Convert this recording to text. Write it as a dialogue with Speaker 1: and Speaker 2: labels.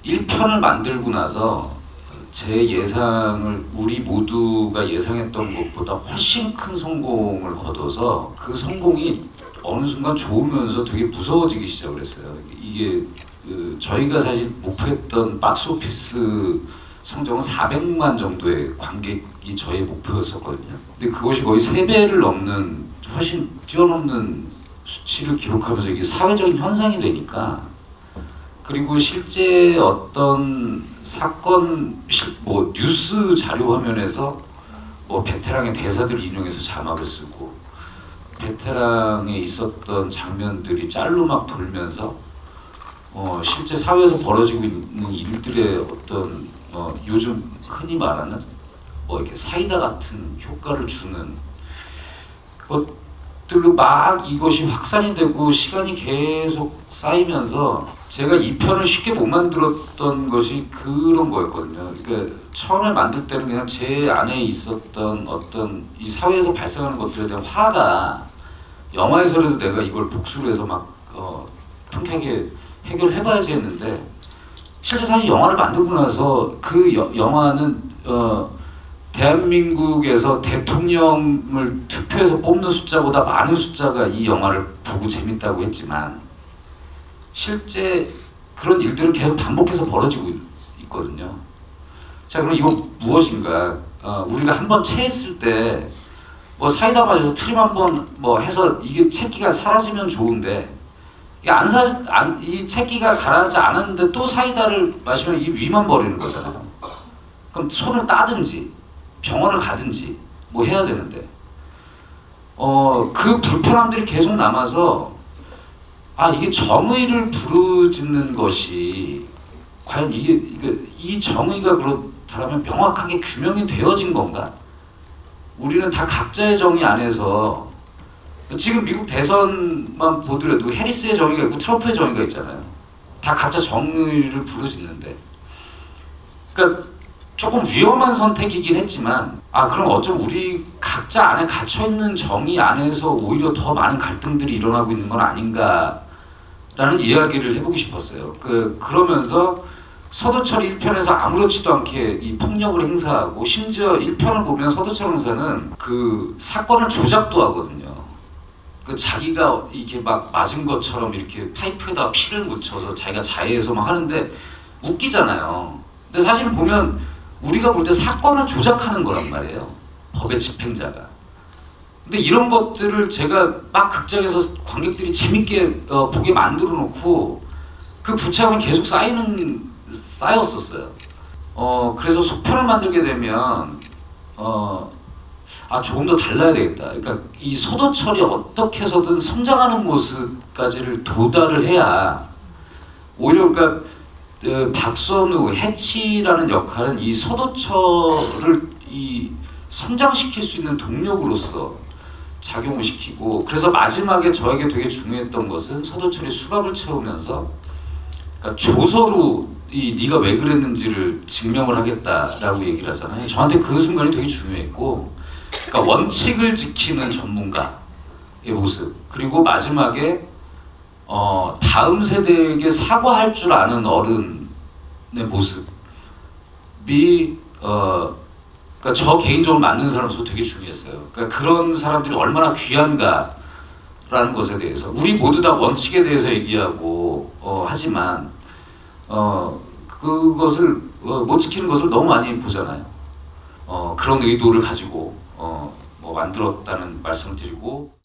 Speaker 1: 1편을 만들고 나서 제 예상을 우리 모두가 예상했던 것보다 훨씬 큰 성공을 거둬서 그 성공이 어느 순간 좋으면서 되게 무서워지기 시작을 했어요. 이게 저희가 사실 목표했던 박스오피스 성적은 400만 정도의 관객이 저의 목표였었거든요. 근데 그것이 거의 3배를 넘는 훨씬 뛰어넘는 수치를 기록하면서 이게 사회적인 현상이 되니까, 그리고 실제 어떤 사건 뭐 뉴스 자료 화면에서 뭐 베테랑의 대사들 인용해서 자막을 쓰고 베테랑에 있었던 장면들이 짤로 막 돌면서 실제 사회에서 벌어지고 있는 일들의 어떤 요즘 흔히 말하는 뭐 이렇게 사이다 같은 효과를 주는 것들로 막 이것이 확산이 되고 시간이 계속 쌓이면서 제가 이 편을 쉽게 못 만들었던 것이 그런 거였거든요. 그러니까 처음에 만들 때는 그냥 제 안에 있었던 어떤 이 사회에서 발생하는 것들에 대한 화가 영화에서라도 내가 이걸 복수를 해서 막 통쾌하게 해결해봐야지 했는데, 실제 사실 영화를 만들고 나서 그 영화는 대한민국에서 대통령을 투표해서 뽑는 숫자보다 많은 숫자가 이 영화를 보고 재밌다고 했지만 실제 그런 일들은 계속 반복해서 벌어지고 있거든요. 자, 그럼 이건 무엇인가? 우리가 한번 체했을 때 뭐 사이다 마셔서 트림 한번 뭐 해서 이게 채기가 사라지면 좋은데, 이 채기가 가라앉지 않았는데 또 사이다를 마시면 이게 위만 버리는 거잖아요. 그럼 손을 따든지 병원을 가든지 뭐 해야 되는데, 그 불편함들이 계속 남아서 이게 정의를 부르짖는 것이 과연 이 정의가 그렇다면 명확하게 규명이 되어진 건가? 우리는 다 각자의 정의 안에서, 지금 미국 대선만 보더라도 해리스의 정의가 있고 트럼프의 정의가 있잖아요. 다 각자 정의를 부르짖는데, 그러니까 조금 위험한 선택이긴 했지만 그럼 어쩜 우리 각자 안에 갇혀있는 정의 안에서 오히려 더 많은 갈등들이 일어나고 있는 건 아닌가 라는 이야기를 해보고 싶었어요. 그러면서 서도철이 1편에서 아무렇지도 않게 이 폭력을 행사하고, 심지어 1편을 보면 서도철 형사는 그 사건을 조작도 하거든요. 자기가 이렇게 막 맞은 것처럼 이렇게 파이프에다 피를 묻혀서 자기가 자해해서 막 하는데 웃기잖아요. 근데 사실 보면 우리가 볼 때 사건을 조작하는 거란 말이에요, 법의 집행자가. 근데 이런 것들을 제가 막 극장에서 관객들이 재밌게 보게 만들어 놓고 그 부채감이 계속 쌓였었어요. 그래서 속편을 만들게 되면 조금 더 달라야 되겠다. 그러니까 이 서도철이 어떻게 해서든 성장하는 모습까지를 도달을 해야, 오히려 그러니까 박선우, 해치라는 역할은 이 서도철을 성장시킬 수 있는 동력으로서 작용을 시키고, 그래서 마지막에 저에게 되게 중요했던 것은 서도철이 수갑을 채우면서, 그러니까 조서로 네가 왜 그랬는지를 증명을 하겠다라고 얘기를 하잖아요. 저한테 그 순간이 되게 중요했고, 그러니까 원칙을 지키는 전문가의 모습, 그리고 마지막에 다음 세대에게 사과할 줄 아는 어른의 모습이 그러니까 저 개인적으로 만든 사람으로서 되게 중요했어요. 그러니까 그런 사람들이 얼마나 귀한가라는 것에 대해서 우리 모두 다 원칙에 대해서 얘기하고 하지만 그것을 못 지키는 것을 너무 많이 보잖아요. 그런 의도를 가지고 뭐 만들었다는 말씀을 드리고.